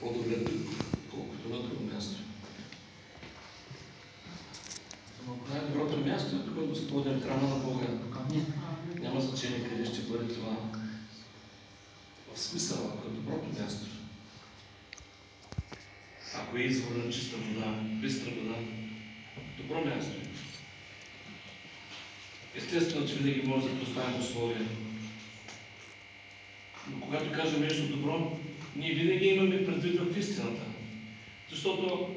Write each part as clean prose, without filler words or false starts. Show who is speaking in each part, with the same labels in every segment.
Speaker 1: по-добре тук, колкото на друго място. Най-доброто място е тук, Господен, храма на Бога. Няма значение къде ще бъде това. В смисъл, ако е доброто място. Ако е извор на чиста вода, бистра вода, добро място е. Естествено, че винаги може да поставим условия. Но когато кажем нещо добро, ние винаги имаме предвид в истината. Защото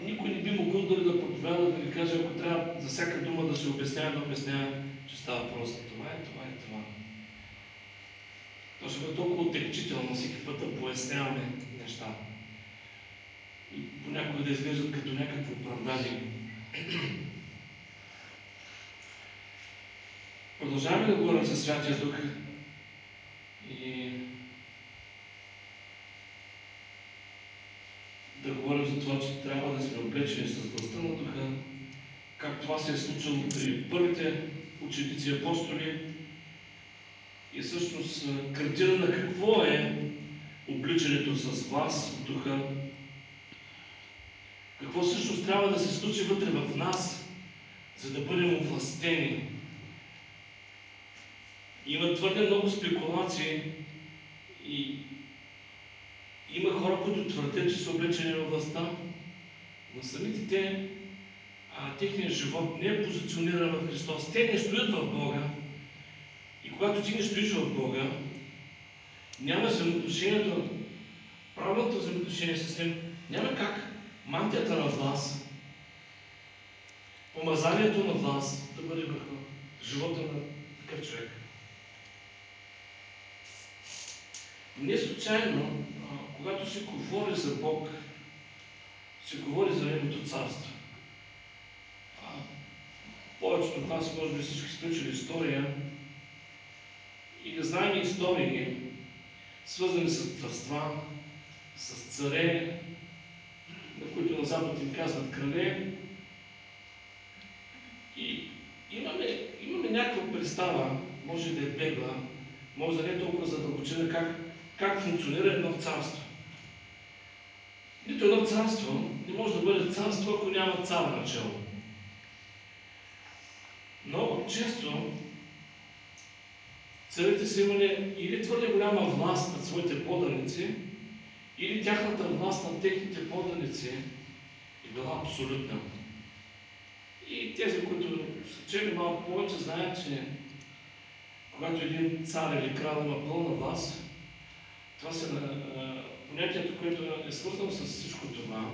Speaker 1: никой не би могъл дори да проповяда, да ви каже, ако трябва за всяка дума да се обяснява, че става просто това е, това е, това. То ще бъде толкова отекчително всеки път да поясняваме неща. И понякога да изглеждат като някакво оправдание. Продължаваме да говорим за Святия Дух и да говорим за това, че трябва да сме облечени с властта на Духа, как това се е случило при първите ученици апостоли и всъщност картина на какво е обличането с власт от Духа, какво всъщност трябва да се случи вътре в нас, за да бъдем овластени. Има твърде много спекулации и има хора, които твърдят, че са облечени във властта, но самите те, техният живот не е позициониран в Христос. Те не стоят в Бога. И когато ти не стоиш в Бога, няма взаимоотношението, правилното взаимоотношение с Него, няма как мантията на власт, помазанието на власт да бъде върху живота на такъв човек. Не случайно, когато се говори за Бог, се говори за Неговото царство. Повечето от нас, може би всички сте учили история и да знаем истории, свързани с царства, с царе, на които на Запад им казват крале. И имаме някаква представа, може да е бегла, може да не е толкова задълбочена, как функционира едно царство. Нито едно царство не може да бъде царство, ако няма цар начало. Много често царите са имали или твърде голяма власт над своите поданици, или тяхната власт над техните поданици е била абсолютна. И тези, които са чели малко повече, знаят, че когато един цар или крал има пълна власт, това се понятието, което е свързано с всичко това,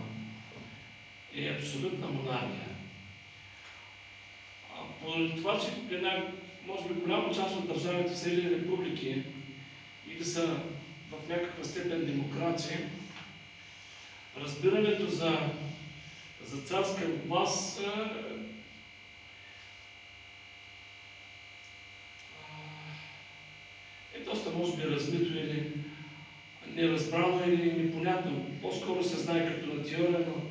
Speaker 1: е абсолютна монархия. Поради това, че може би голяма част от държавите в Съединени републики и да са в някаква степен демокрации, разбирането за царска власт е доста, може би, размито или неразбрано или непонятно. По-скоро се знае като на теория, но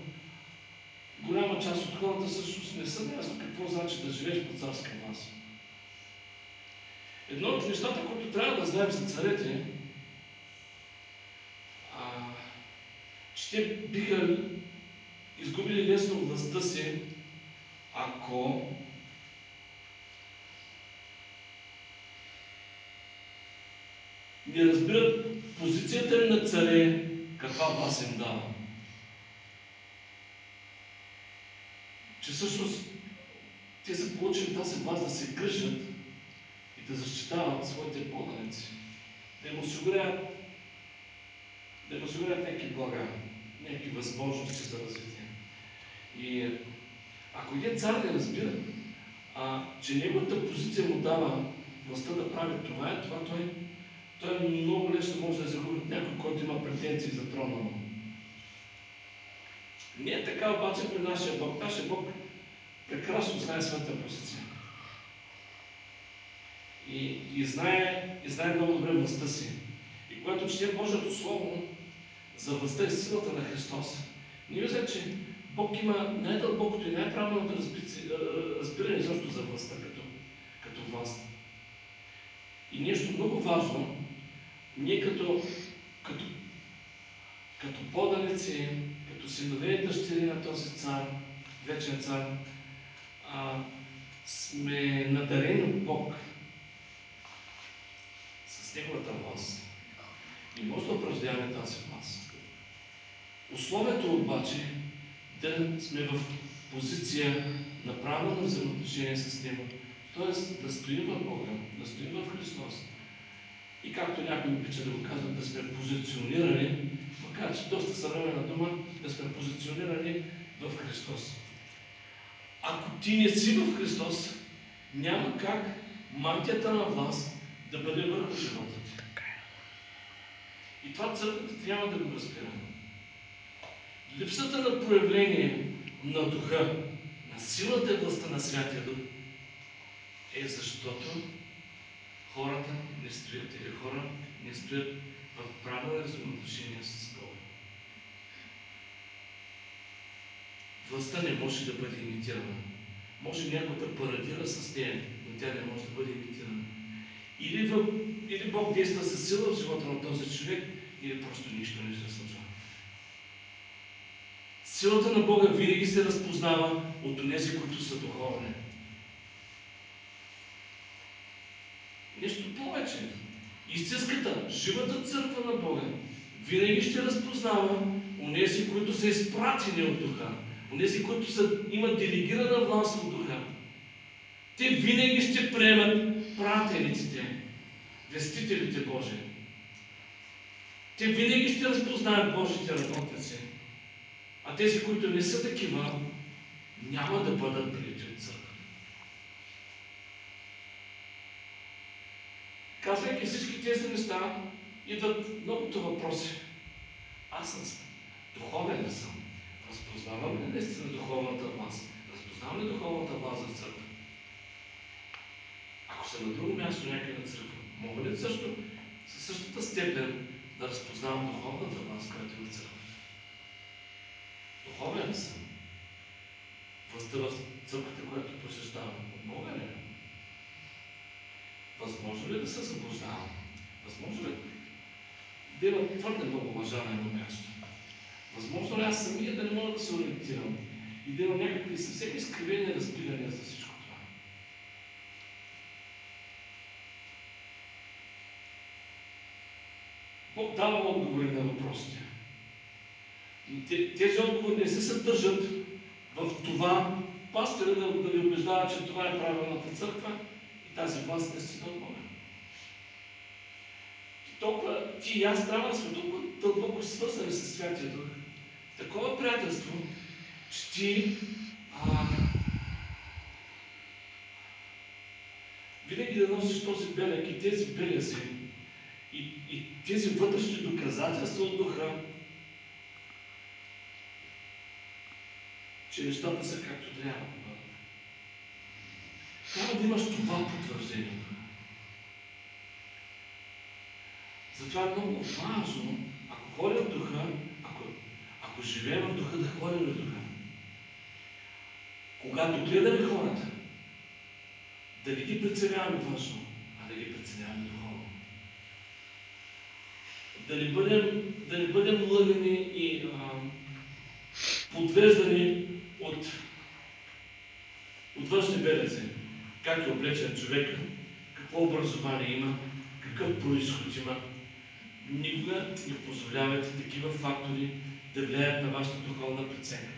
Speaker 1: голяма част от хората всъщност не са наясно какво значи да живееш по царска власт. Едно от нещата, които трябва да знаем за царете, че те биха изгубили лесно властта си, ако не разбират позицията им на царе, каква власт им дава. Че всъщност те са получили тази власт да се грижат и да защитават своите поданици, да им осигуряват някакви блага, някакви възможности за развитие. И ако един цар не разбира, че неговата позиция му дава властта да прави това, той много лесно може да загуби от някой, който има претенции за трона му. Не е така обаче при нашия Бог. Нашия Бог прекрасно знае своята позиция. И знае много добре властта си. И когато четем Божието Слово за властта и силата на Христос, ние виждаме, че Бог има най-дълбокото и най-правилното разбиране защо за властта като власт. И нещо много важно, ние като като поданици, като синове и дъщери на този цар, вечен цар, сме надарени от Бог с Неговата власт и може да упражняваме тази власт. Условието обаче да сме в позиция на правилно взаимоотношение с Него, т.е. да стоим в Бога, да стоим в Христос. И както някой обича да го казват, да сме позиционирани, макар че доста съвременна дума, да сме позиционирани в Христос. Ако ти не си в Христос, няма как мантията на власт да бъде върху живота ти. И това църквата трябва да го разбира. Липсата на проявление на духа, на силата и властта на Святия Дух е защото хората не стоят или хора не стоят в правилни взаимоотношения с Бога. Властта не може да бъде имитирана. Може някой да парадира с нея, но тя не може да бъде имитирана. Или Бог действа със сила в живота на този човек, или просто нищо не се случва. Силата на Бога винаги се разпознава от онези, които са духовни. Нещо повече. Истинската, живата църква на Бога винаги ще разпознава онези, които са изпратени от Духа, онези, които имат делегирана власт от Духа. Те винаги ще приемат пратениците, вестителите Божии. Те винаги ще разпознаят Божите работници. А тези, които не са такива, няма да бъдат приети от църквата. Казвайки всички тези неща, идват многото въпроси. Аз съм духовен ли съм? Разпознавам ли наистина духовната власт? Разпознавам ли духовната власт в църква? Ако съм на друго място някъде на църква, мога ли също със същата степен да разпознавам духовната власт, която е в църква? Духовен ли съм? Властта в църквата, която посещавам, от Бога ли? Възможно ли да се заблуждавам? Възможно ли да има твърде много лъжа на едно място? Възможно ли аз самия да не мога да се ориентирам и да имам някакви съвсем изкривени разбирания за всичко това? Бог дава отговори на въпросите. Но тези отговори не се съдържат в това пастора да ви убеждава, че това е правилната църква и тази власт наистина от Бога. Ти и аз трябва да сме толкова дълбоко свързани с Святия Дух. Такова приятелство, че ти винаги да носиш този белег и тези белези и тези вътрешни доказателства от Духа, че нещата са както трябва да бъдат. Трябва да имаш това потвърждение. Затова е много важно, ако ходим в Духа, ако живеем в Духа, да ходим в Духа. Когато гледаме хората, да не ги преценяваме външно, а да ги преценяваме духовно. Да не бъдем лъгани и подвеждани от външни белези. Как е облечен човек, какво образование има, какъв произход има. Никога не позволявайте такива фактори да влияят на вашата духовна преценка.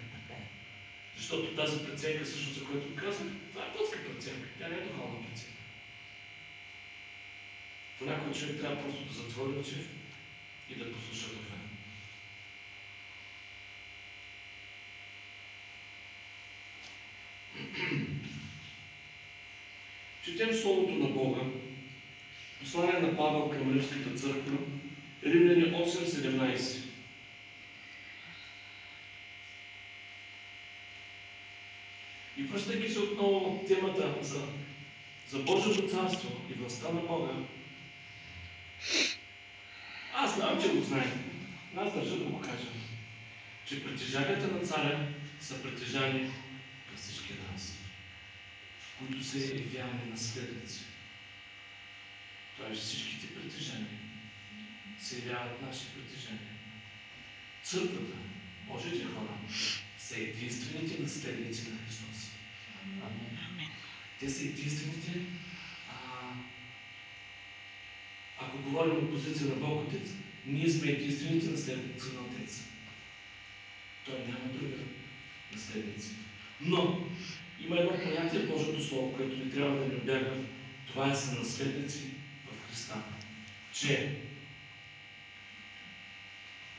Speaker 1: Защото тази преценка, всъщност, за което казах, това е плътска преценка, тя не е духовна преценка. Понякога човек трябва просто да затвори очи и да послуша Духа. Четем Словото на Бога, послание на Павел към Римската църква, Римляни 8:17. И връщайки се отново в темата за Божието царство и властта на Бога, аз знам, че го знаете. Аз държа да го кажа, че притежанията на царя са притежани на всички нас, които се явяваме наследници. Тоест всичките притежания се явяват наши притежания. Църквата, Божите хора, са единствените наследници на Христос. Амин. Те са единствените, ако говорим от позиция на Бог Отец, ние сме единствените наследници на Отец. Той няма други наследници. Но има едно понятие в Божието Слово, което не трябва да ни обягва. Това е са наследници в Христа. Че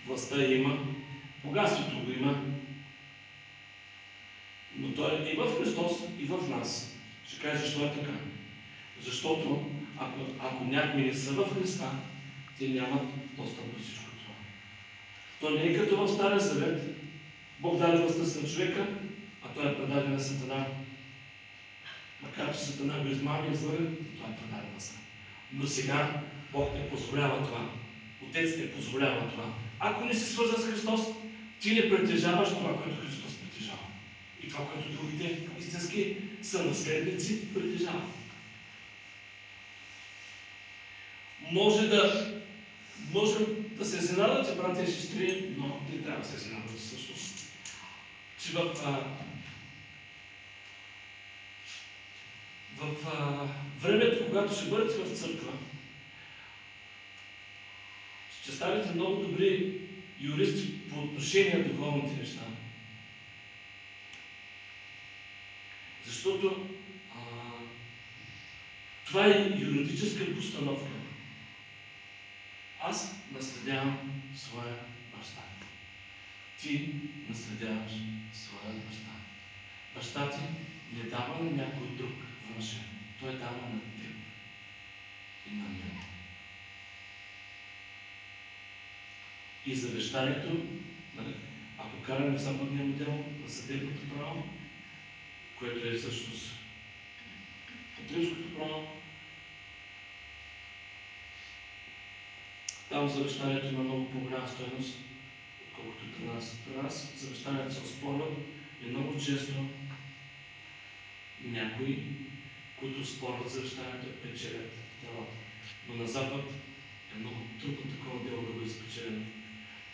Speaker 1: властта има, богатството го има, но той е и в Христос, и в нас. Ще кажа защо е така. Защото ако някои не са в Христа, те нямат достъп до всичко това. То не е като в Стария Завет. Бог даде властта на човека, а той е предаден на Сатана. Макар че Сатана го измами и излъга, той е предаден на Сатана. Но сега Бог не позволява това. Отец не позволява това. Ако не си свързан с Христос, ти не притежаваш това, което Христос притежава. И това, което другите истински са наследници, притежават. Можем да се изненадате, братя и сестри, но не трябва да се изненадате всъщност, че в времето, когато ще бъдете в църква, ще станете много добри юристи по отношение на духовните неща. Защото това е юридическа постановка. Аз наследявам своя баща. Ти наследяваш своя баща. Баща ти не дава на някой друг външен. Той дава на теб и на мен. И завещанието, ако караме в западния модел на съдебното право, което е всъщност от римското право, там завещанието има много по-голяма стойност, отколкото при нас. При нас завещанието се оспорват и много често някои, които спорват завещанието, печелят делата. Но на Запад е много трудно такова дело да бъде спечелено.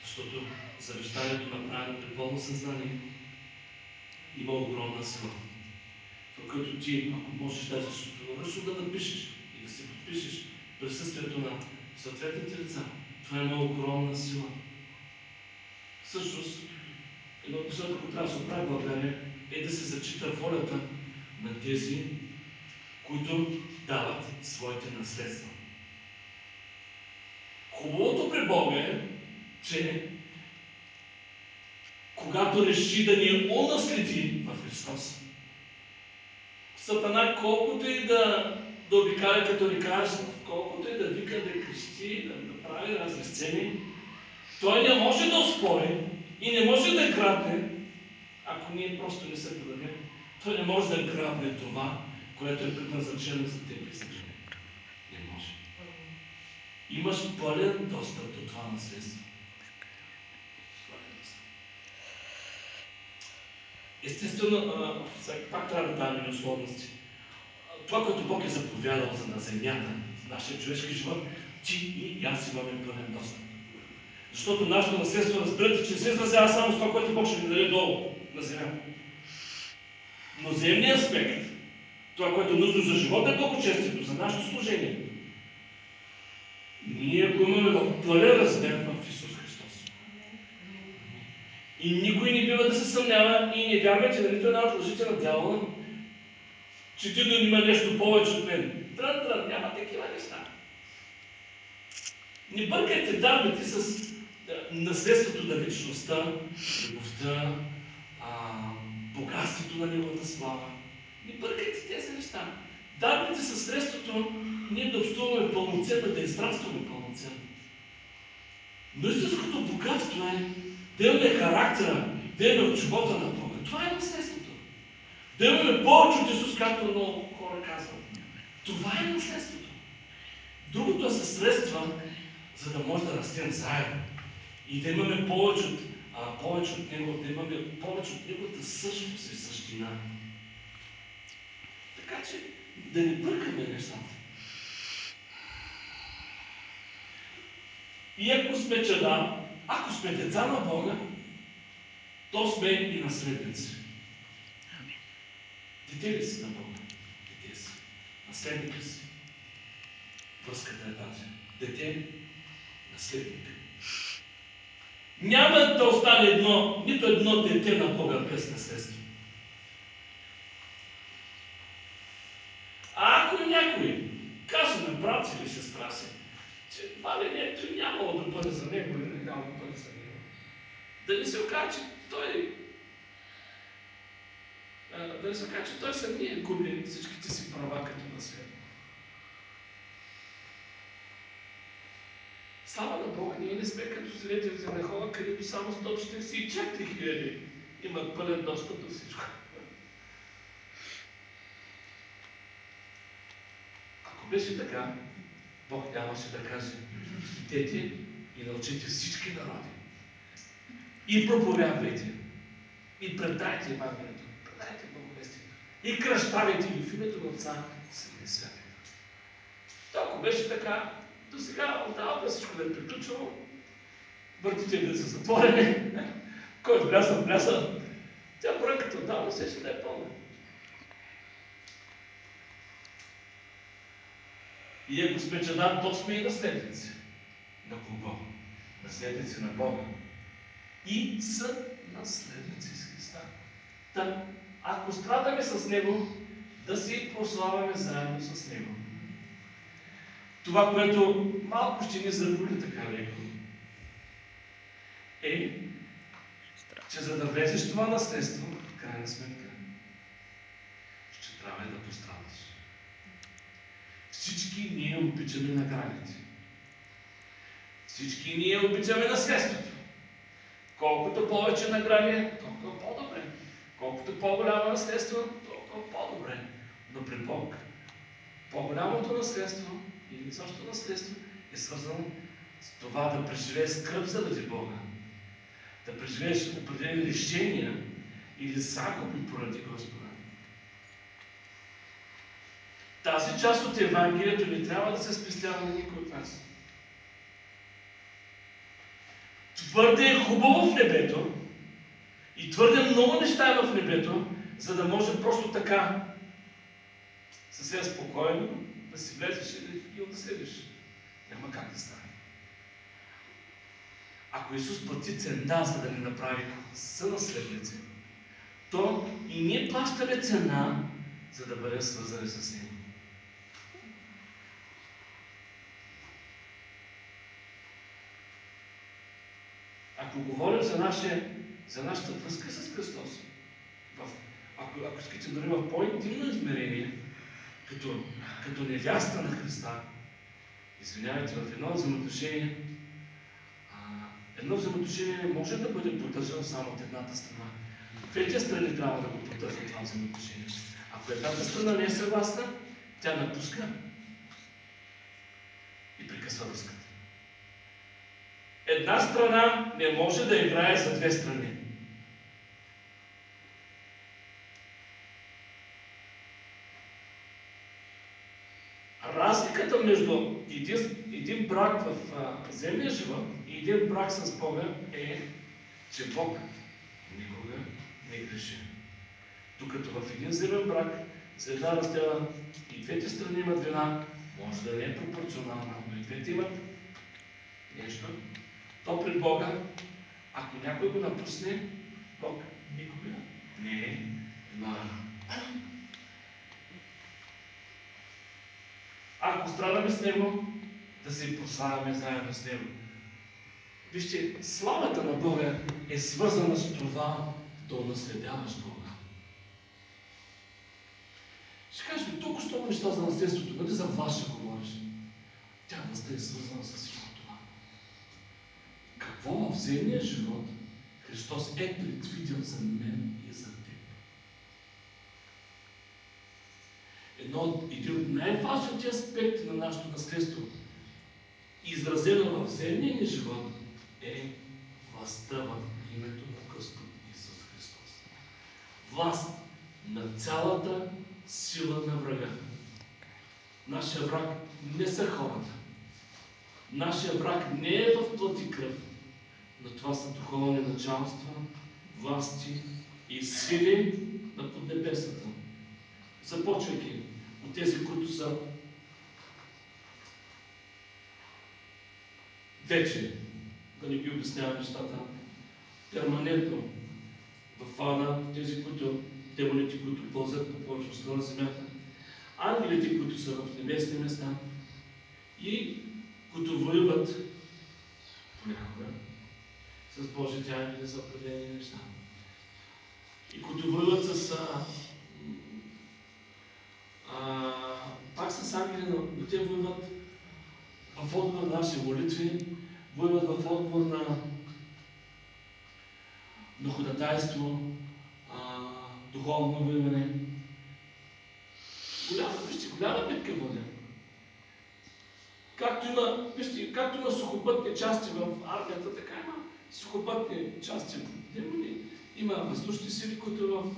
Speaker 1: Защото завещанието, направено при пълно съзнание, има огромна сила. Това, което ти, ако можеш даже собственоръчно да напишеш и да се подпишеш в присъствието на съответните лица, това има огромна сила. Всъщност, едно от нещата, което трябва да се оправи в България, е да се зачита волята на тези, които дават своите наследства. Хубавото при Бога е, че когато реши да ни унаследи в Христос, Сатана колкото и да обикаля като лекарство, колкото и да вика, да крещи, да прави разни сцени, той не може да оспори и не може да грабне, ако ние просто не се предадем, той не може да грабне това, което е предназначено за теб и за мен. Не може. Имаш пълен достъп до това наследство. Естествено, пак трябва да даваме условности. Това, което Бог е заповядал за на земята, в нашия човешки живот, ти и аз имаме пълен достъп. Защото нашето наследство, разбирате, че не се изразява само с това, което Бог ще ни даде долу на земята. Но земният аспект, това, което е нужно за живота, е благочестието, за нашето служение. Ние го имаме в пълен размер в Исус Христос. И никой не бива да се съмнява и не вярвайте на нито една от лъжите на дявола, че ти да има нещо повече от мен. Трън, няма такива неща. Не бъркайте дарбите с наследството на вечността, любовта, богатството на неговата слава. Не бъркайте тези неща. Дарбите са средството ние да общуваме пълноценно, да израстваме пълноценно. Но истинското богатство е да имаме характера, да имаме от живота на Бога. Това е наследството. Да имаме повече от Исус, както много хора казват. Това е наследството. Другото са средства, за да може да растем заедно. И да имаме повече от Него, да имаме повече от Неговата същност и същина. Така че да не бъркаме нещата. И ако сме чада, Ако сме деца на Бога, то сме и наследници. Дете ли си на Бога? Дете си. Наследник ли си? Връзката е тази. Дете, наследник. Няма да остане нито едно дете на Бога без наследство. А ако някой каже на брат или сестра си, че валението нямало да бъде за него или не няма да бъде за него, да не се окаже, че той самия губи всичките си права като наследник. Слава на Бога, ние не сме като свидетелите на Йехова, където само 144 хиляди имат пълен достъп до всичко. Ако беше така, Бог нямаше да каже: идете и научите всички народи. И проповядвайте. И предайте Евангелието. Предайте благовестието. И кръщавайте ги в името на Отца, Сина и Святия. Ако беше така, до сега отдавна всичко да е приключило, вратите да са затворени, който вляза, тя бройката отдавна ще да е пълна. И ако сме чада, то сме и наследници. На кого? Наследници на Бога. И са наследници с Христа. Та, ако страдаме с Него, да си прославяме заедно с Него. Това, което малко ще ни заболи така леко, е, че за да влезеш в това наследство, в крайна сметка, ще трябва да пострадаш. Всички ние обичаме наградите. Всички ние обичаме наследството. Колкото повече награди, толкова по-добре. Колкото по-голямо наследство, толкова по-добре. Но при Бог, по-голямото наследство или изобщо наследство е свързано с това да преживееш скръб заради Бога. Да преживееш определени решения или загуби поради Господа. Тази част от Евангелието не трябва да се спестява на никой от нас. Твърде е хубаво в небето и твърде много неща е в небето, за да може просто така съвсем спокойно да си влезеш и да ги отселиш. Няма как да стане. Ако Исус плати цена, за да ни направи сънаследници, то и ние плащаме цена, за да бъдем свързани с Него. Ако говорим за нашата връзка с Христос, ако искате дори в по-интимно измерение, като невяста на Христа, извинявайте, в едно взаимоотношение не може да бъде поддържано само от едната страна. Двете страни трябва да го поддържат това взаимоотношение. Ако едната страна не е съгласна, тя напуска и прекъсва връзката. Една страна не може да играе за две страни. Разликата между един брак в земния живот и един брак с Бога е, че Бог никога не греши. Докато в един земен брак, за една раздела и двете страни имат вина, може да не е пропорционална, но и двете имат нещо, то пред Бога, ако някой го напусне, Бог никога не е виновен. Ако страдаме с Него, да се прославяме заедно с Него. Вижте, славата на Бога е свързана с това да унаследяваш Бога. Ще кажеш, толкова що неща за наследството, нали за вас ще говориш? Тяхността е свързана с всичко това. Какво в земния живот Христос е предвидил за мен и за теб? Един от най-важните аспекти на нашето наследство, изразено в земния ни живот, е властта в името на Господ Исус Христос. Власт на цялата сила на врага. Нашия враг не са хората. Нашия враг не е в плът и кръв. на това са духовни началства, власти и сили на поднебесната. Започвайки от тези, които са вече, да не ги обяснявам нещата, перманентно в ада, тези, които, демоните, които пълзят по повърхността на земята, ангелите, които са в небесни места и които воюват понякога с Божите ангели за определени неща. И които воюват пак с ангели, но те воюват в отговор на наши молитви, воюват в отговор на ходатайство, духовно воюване. Голяма битка води. Както има сухопътни части в армията, така има сухопътни части в демони. Има въздушни сили, които в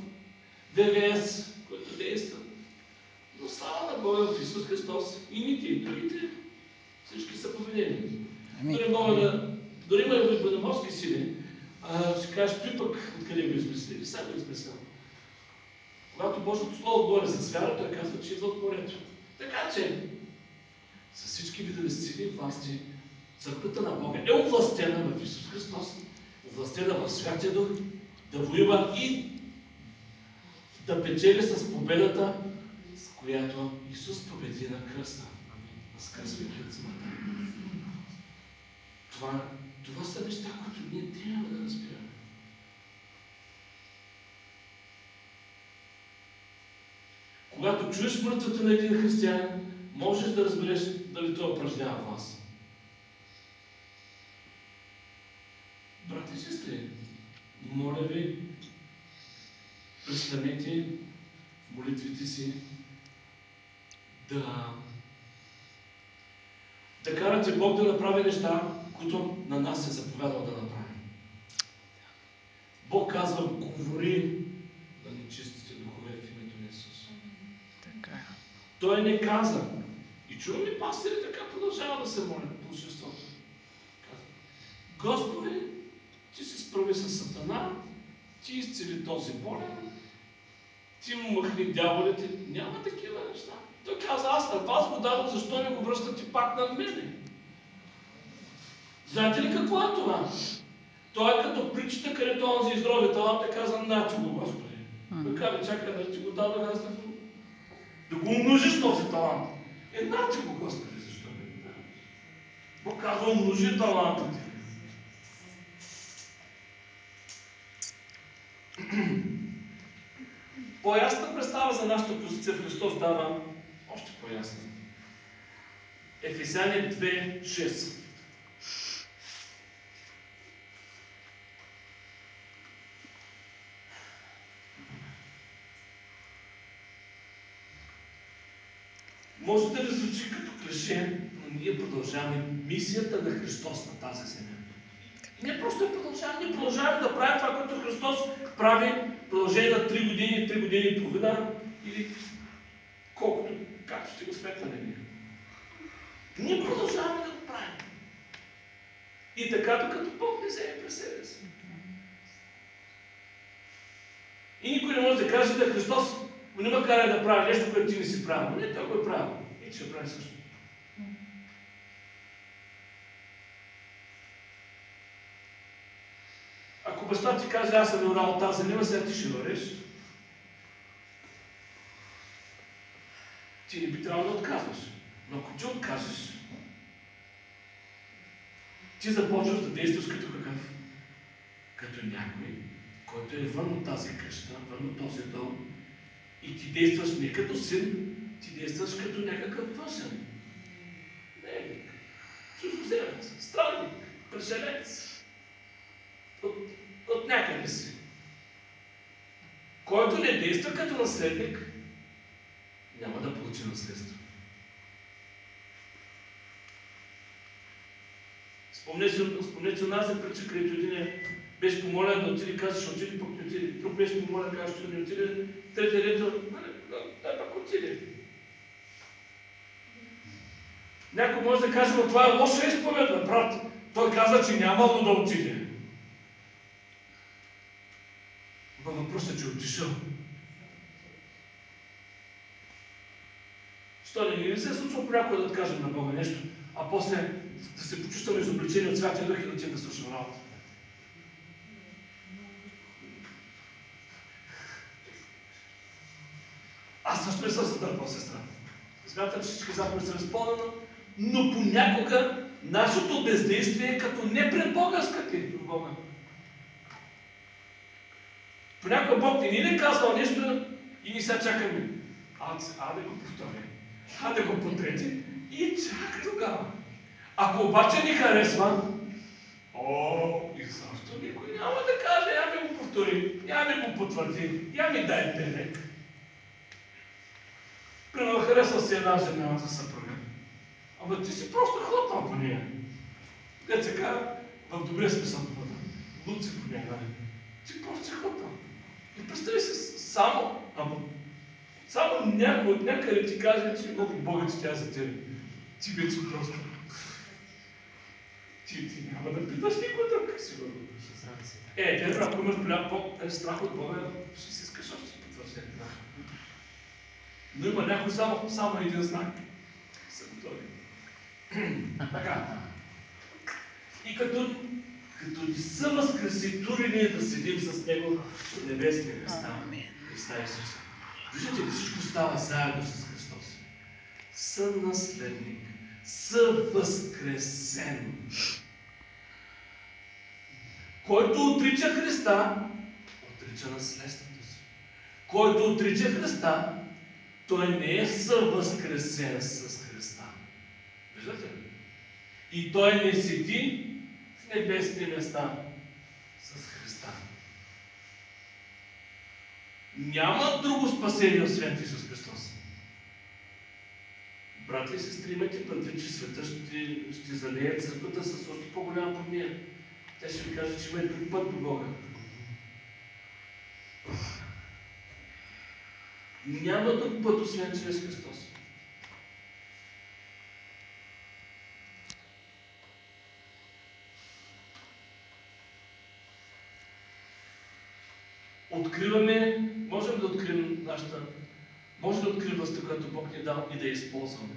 Speaker 1: ВВС, които действат. Но слава на Бога в Исус Христос и ните, и другите, всички са победени. Дори има и военноморски сили, ще кажеш, той пък откъде го измислили, сам го измислял. Когато Божието Слово говори за вяра, той казва, че идва от морето. Така че, с всички видове сили и власти, църквата на Бога е овластена в Исус Христос, овластена в Святия Дух, да воюва и да печели с победата, с която Исус победи на кръста, възкръсвайки от смъртта. Това са неща, които ние трябва да разбираме. Когато чуеш молитвата на един християнин, можеш да разбереш дали той упражнява власт. Брати и сестри, моля ви, престанете в молитвите си да карате Бог да направи неща, които на нас е заповядал да направим. Бог казва, говори да нечистите духове в името на Исус. Той не каза. И чуваме пастири така продължава да се молят по обществото. Господи, ти се справи с Сатана, ти изцели този болен, ти му махни дяволите. Няма такива неща. Той каза, аз на вас го давам, защо не го връщате пак над мене? Знаете ли какво е това? Това е като притчата, където онзи изрови талант и каза, на ти го, Господи. Той казва, чакай да ти го дадох, аз да го умножиш този талант. На ти го, Господи, защо не го дадох? Бог казва, умножи таланта ти. По-ясна представа за нашата позиция в Христос дава още по-ясна. Ефесяни 2:6. Може да ви звучи като клише, но ние продължаваме мисията на Христос на тази земя. Не просто ние продължаваме да правим това, което Христос прави в продължение на 3 години, 3 години и половина или колкото, както ще го сметнем ние. Ние продължаваме да го правим. И така, докато Бог не вземе през себе си. И никой не може да каже, да Христос не ме кара да прави нещо, което ти не си правил. Не, той го е правил. И ще прави също. Ако баща ти каже, аз съм орал от тази земя, сега ти ще вървеш. Ти не би трябвало да отказваш. Но ако ти откажеш, ти започваш да действаш като какъв? Като някой, който е вън от тази къща, вън от този дом. И ти действаш не като син, ти действаш като някакъв външен. Не, чуждоземец, странник, пришелец. От някъде си. Който не действа като наследник, няма да получи наследство. Спомнете онази притча, където един беше помолен да отиде, каза, ще отиде, пък не отиде. Друг беше помолен, каза, ще не отиде. Третия ред, да пък отиде. Някой може да каже, но това е лоша изповедна, брат. той каза, че нямало да отиде. Но въпросът е, че отишъл. Що ли, не се е случва понякога да кажем на Бога нещо, а после да се почувстваме изобличени от Святия Дух и да отидем да свършим работа. Аз също не съм се дърпал, сестра. Смятам, че всички заповеди са изпълнено, но понякога нашето бездействие е като не пред Бога, скъпи в Бога. Понякога Бог не ни казва нещо и ни сега чакаме. Да го повторя. Да го потрети и чак тогава. Ако обаче ни харесва, и защо никой няма да каже, я ми го повтори, я ми го потвърди, я ми дай белег. Примерно харесва си една жена за съпруга. Ама ти си просто хлопнал по нея. Те се казва в добрия смисъл по вода. Луци по нея, нали? Ти просто си хлопнал. И представи се само някой от някъде ти каже, че много Бога ти тя за тебе. Ти вече просто. Ти няма да питаш никой друг, сигурно. Ако имаш голям страх от Бога, ще си искаш още потвърждение. Но има някой само един знак. Са готови. Така. И като ни са възкреси, турени да седим с Него в небесни места. Христа Исуса. Виждате ли, всичко става заедно с Христос. Сънаследник, съвъзкресен. Който отрича Христа, отрича наследството си. Който отрича Христа, той не е съвъзкресен с Христа. Виждате ли? И той не седи в небесни места с Христа. Няма друго спасение освен Исус Христос. Брати и сестри, имайте предвид, че света ще залее църквата с още по-голяма промия. Те ще ви кажат, че има и друг път до Бога. Няма друг път, освен чрез Христос. Можем да открием може да открием властта, която Бог ни е дал и да я използваме.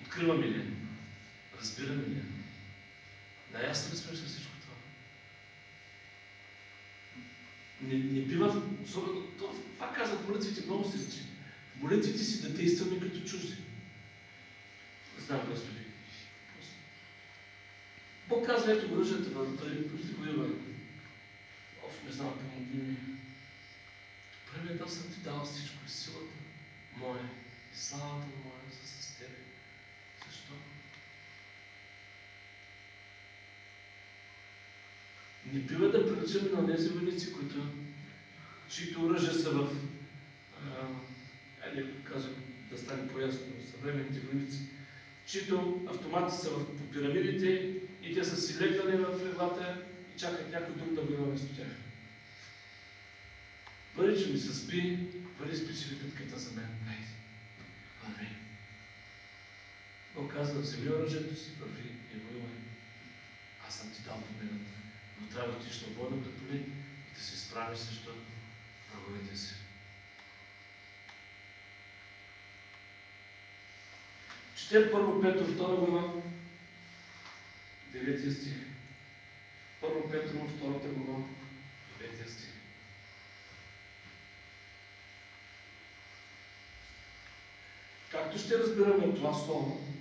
Speaker 1: Откриваме ли? Разбираме ли? Наясно ли сме с всичко това? Не бива, особено, това казват молитвите, много се речи. Молитвите си да действаме като чужди. Не знам, Господи. Бог казва, ето оръжията, почти го има. Не знам, помогни ми. Първият дал съм ти дал всичко и силата моя, и славата моя за с тебе. Защо? Не бива да приличаме на тези войници, чието оръжия са в... казвам, да стане по-ясно, съвременните войници, чието автомати са по пирамидите и те са си легнали в леглата и чакат някой друг да воюва вместо тях. Бъде, че ми се спи, бъде спечели битката за мен. Върви. Бог казва, вземи оръжието си, върви и воювай. Аз съм ти дал победата. Но трябва да отидеш на бойното поле и да се справиш срещу враговете си. Четем 1 Петро 2 глава, 9 стих. 1 Петро 2 глава, 9 стих. Както ще разбираме от това слово,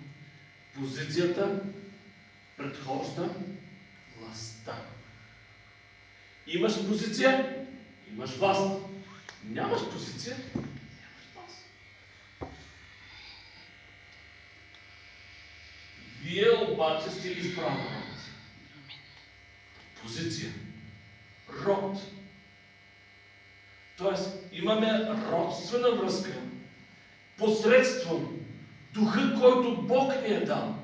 Speaker 1: позицията предхожда властта. Имаш позиция, имаш власт. Нямаш позиция, нямаш власт. Вие обаче сте избран род. Позиция. Род. Тоест, имаме родствена връзка посредством духа, който Бог ни е дал.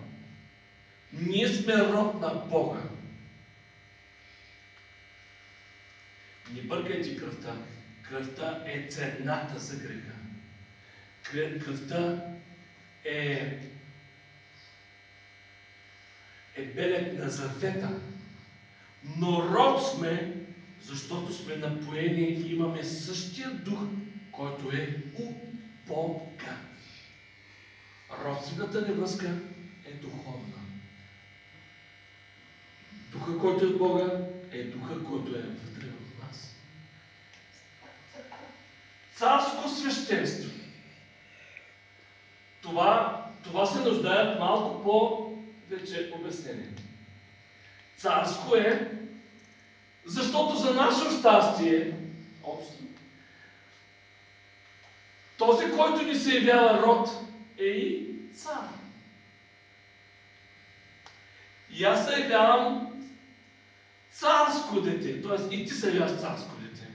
Speaker 1: Ние сме род на Бога. Не бъркайте кръвта. Кръвта е цената за греха. Кръвта е е белег на завета. Но род сме, защото сме напоени и имаме същия дух, който е у Бога. Родствената ни връзка е духовна. Духа, който е от Бога, е духа, който е вътре в нас. Царско свещенство. Това се нуждаят малко по-вече обяснение. Царско е, защото за наше щастие, този, който ни се явява род, е и цар. И аз се явявам царско дете, т.е. и ти се явяваш царско дете.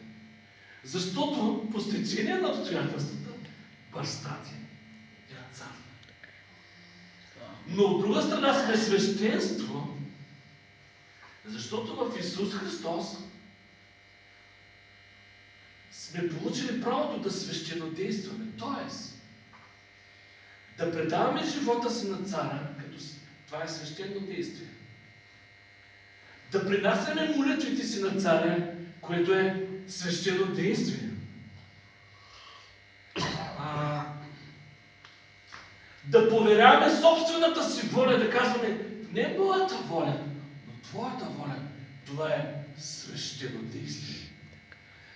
Speaker 1: Защото по стечение на обстоятелствата баща ти е цар. Но от друга страна сме свещенство, защото в Исус Христос сме получили правото да свещенодействаме, т.е. да предаваме живота си на цара, като това е свещено действие. Да принасяме молитвите си на царя, което е свещено действие. Да поверяваме собствената си воля, да казваме, не моята воля, но твоята воля. Това е свещено действие.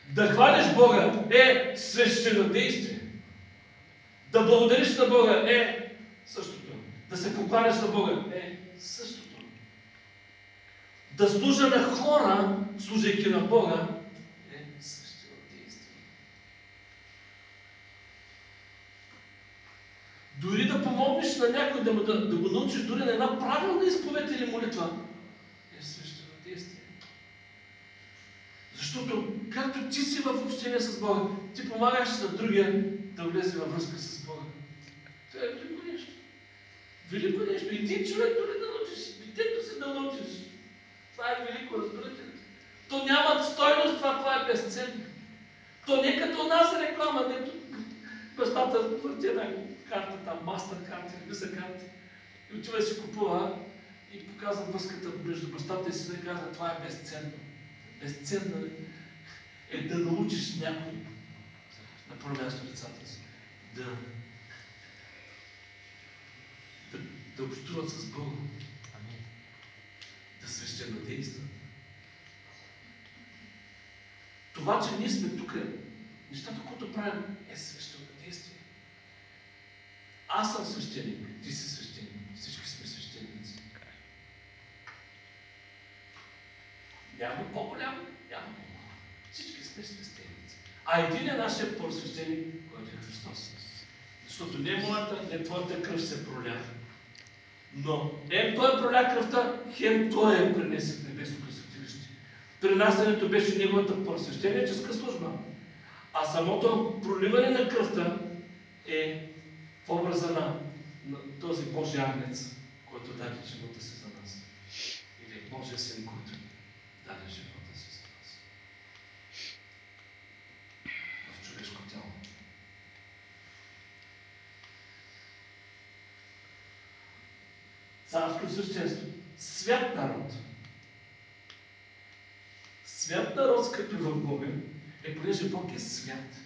Speaker 1: Да хвалиш Бога е свещено действие. Да благодариш на Бога е същото. Да се покланяш на Бога е същото. Да служа на хора, служайки на Бога, е свещено действие. Дори да помогнеш на някой, да го научиш дори на една правилна изповед или молитва, е свещено действие. Защото, както ти си в общение с Бога, ти помагаш на другия да влезе във връзка с Бога. Това е велико нещо. Велико нещо. Един човек дори да научиш, детето си да научиш. Това е велико, разбирате ли? То няма стойност, това е безценно. То не като нас реклама, дето бащата върти една карта там, мастер карта или виза карта. И отива да си купува и показва връзката между бащата и сина и казва, това е безценно. Безценно е да научиш някой на първо място децата си да общуват с Бога. Да свещенодействат. Това, че ние сме тук, нещата, които правим, е свещенодействие. Аз съм свещеник, ти си свещеник, всички сме свещеници. Няма по-голям, няма по-малък. Всички сме свещеници. А един е нашия първосвещеник, който е Христос. Защото не моята, не твоята кръв се проля. Но той проля кръвта, хем той е пренесе в небесното светилище. Принасянето беше неговата първосвещеническа служба. А самото проливане на кръвта е в образа на този Божий агнец, който даде живота си за нас. Или Божия син, който даде живота си за нас. В човешко тяло. Царско свещенство. Свят народ. Свят народ, скъпи в Бога, е понеже Бог е свят.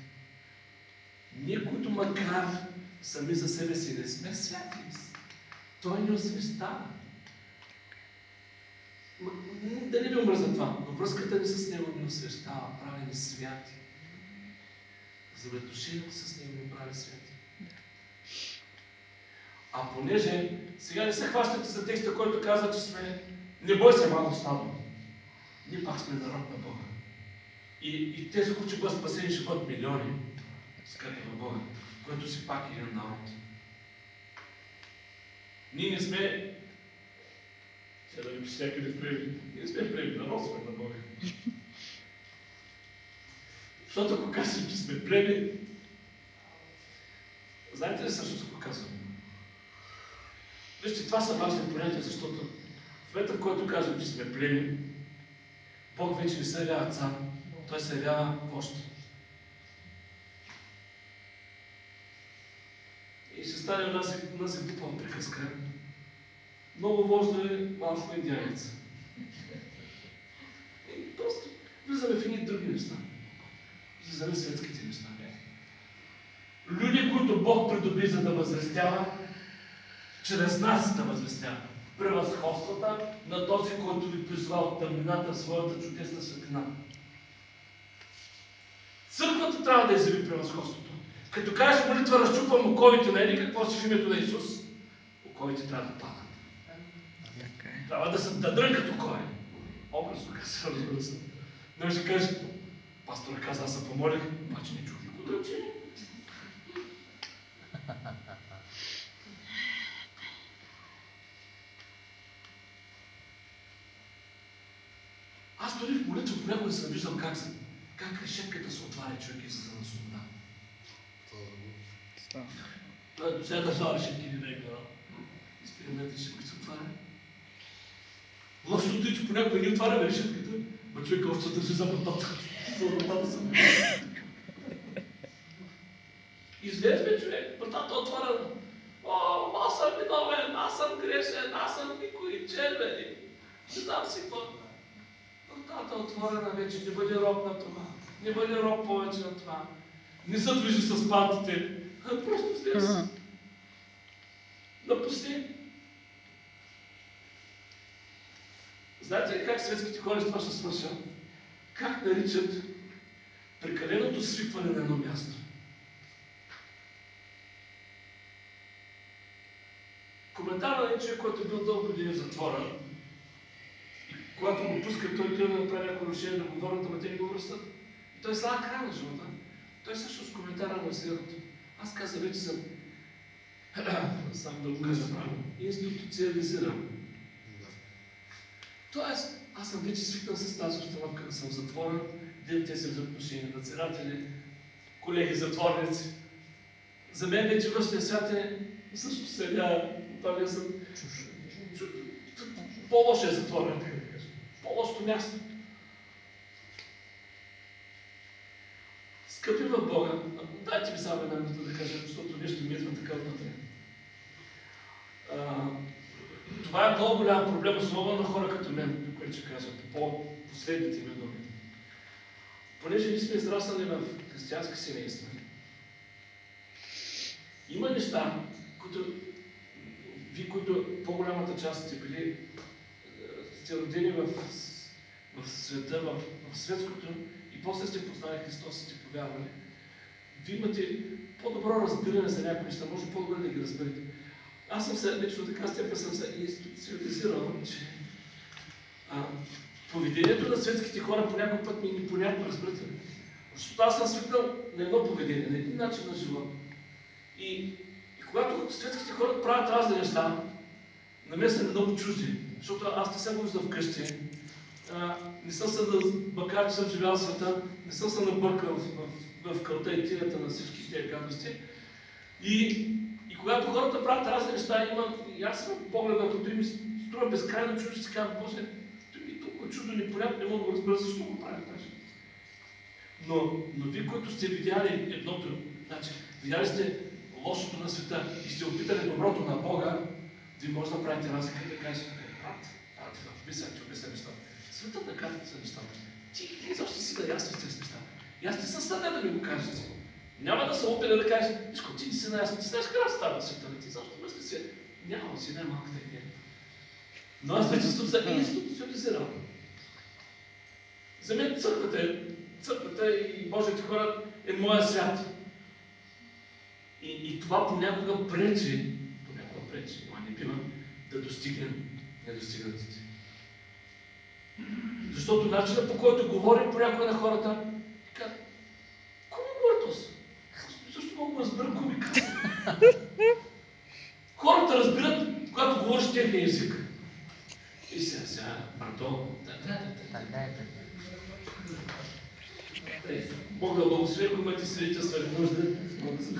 Speaker 1: Ние, които макар сами за себе си не сме святи, Той ни освещава. Да не ви омръза това, но връзката ни с Него ни освещава, прави ни святи. Заветошението с Него ни прави святи. А понеже сега не се хващате за текста, който казва, че сме не бой се, малко стадо. Ние пак сме народ на Бога. И тези, които бъдат спасени, ще бъдат милиони, скъпи на Бога, който си пак е един народ. Ние не сме, сега да ви пише някъде племи, ние не сме племи, народ сме на Бога. Защото ако казвам, че сме племи, знаете ли също какво казвам? Вижте, това са важни понятия, защото в момента, в който кажем, че сме племи, Бог вече не се явява цар, Той се явява вожд. И ще стане унази глупава приказка. много вожда е малко индианец. И просто влизаме в едни други неща. Влизаме в светските неща. Люди, които Бог придоби, за да възвестява, чрез нас да възвестява превъзходствата на този, който ви призва от тъмнината в своята чудесна светлина. Църквата трябва да изяви превъзходството. Като кажеш молитва, разчупвам оковите на еди, какво си в името на Исус, оковите трябва да падат. Трябва да се дрънкат окови. Образно казва, разбира се. Не ще каже, пастора каза, аз се помолих, обаче не чух никой да учи. Аз дори в молитва понякога съм виждал как решетката се отваря, човек и за да свобода. Сега държава решетки не е глава. Изпериментът ще се отваря. Лошото е, че понякога не отваряме решетката, но човек още държи за вратата. За вратата съм. Излезме човек, вратата е отворена. О, аз съм виновен, аз съм грешен, аз съм никой червен. Не знам си какво. Вратата е отворена вече, не бъде роб на това. Не бъде роб повече на това. Не се движи с пантите. Просто слез. Напусти. Знаете ли как светските хора с това ще свършат? Как наричат прекаленото свикване на едно място? Коментар на един човек, който е бил дълго години в затвора, и когато го пускат, той трябва да направи някакво решение да го върнат, ама те не го връщат. И той слага края на живота. Той също с коментара му е следното. Аз каза, вече съм сам да го кажа правилно, институциализиран. Тоест, аз съм вече свикнал с тази установка да съм в затвора, ден тези взаимоотношения на надзиратели, колеги затворници. За мен вече външния свят е също сега, това не съм по-лошия затворен, така да кажа. По-лошото място. Скъпи в Бога, дайте ми само една минута да кажа, защото нещо ми идва така отвътре. Това е много голям проблем, особено на хора като мен, което ще кажа, по последните ми думи. Понеже ние сме израснали в християнски семейства, има неща, които вие, които по-голямата част сте били, сте родени в света, в светското, и после сте познали Христос, сте повярвали, вие имате по-добро разбиране за някои неща, може по-добре да ги разберете. Аз съм се, лично така степен съм се институциализирал, че поведението на светските хора по някой път ми е непонятно, разбирате ли? Защото аз съм свикнал на едно поведение, на един начин на живот. И когато светските хора правят разни неща, на мен са много чужди, защото аз не съм го виждал вкъщи, не съм се, макар че съм живял в света, не съм се набъркал в кълта и тинята на всички тези гадости. И когато хората правят разни неща, и аз съм поглед, ако той ми струва безкрайно чуждо, си казвам, Боже, той ми е толкова чудо, непонятно, не мога да го разбера защо го правят. Но вие, които сте видяли едното, значи, видяли сте лошото на света и сте опитали доброто на Бога, вие може да правите разлика и да кажете, брат, ти обясня нещата. Светът на картата са нещата. Ти защо си да ясни с тези неща? И аз ти съм съден да ми го кажете. Няма да се опитя да кажеш, вижко, ти не си наясно, ти знаеш как става света, ти защо мисли си? Няма си най-малката идея. Но аз вече съм се институционализирал. За мен църквата и Божите хора е моя свят. И това понякога пречи, но не бива да достигнем недостигнатите. Защото начинът, по който говорим понякога на хората, казват, кой ми говори този? Защо мога да разбера кой ми казва? Хората разбират, когато говориш техния език. И сега, пардон, Бог да благослови, ако имате свидетелства или нужда, мога да се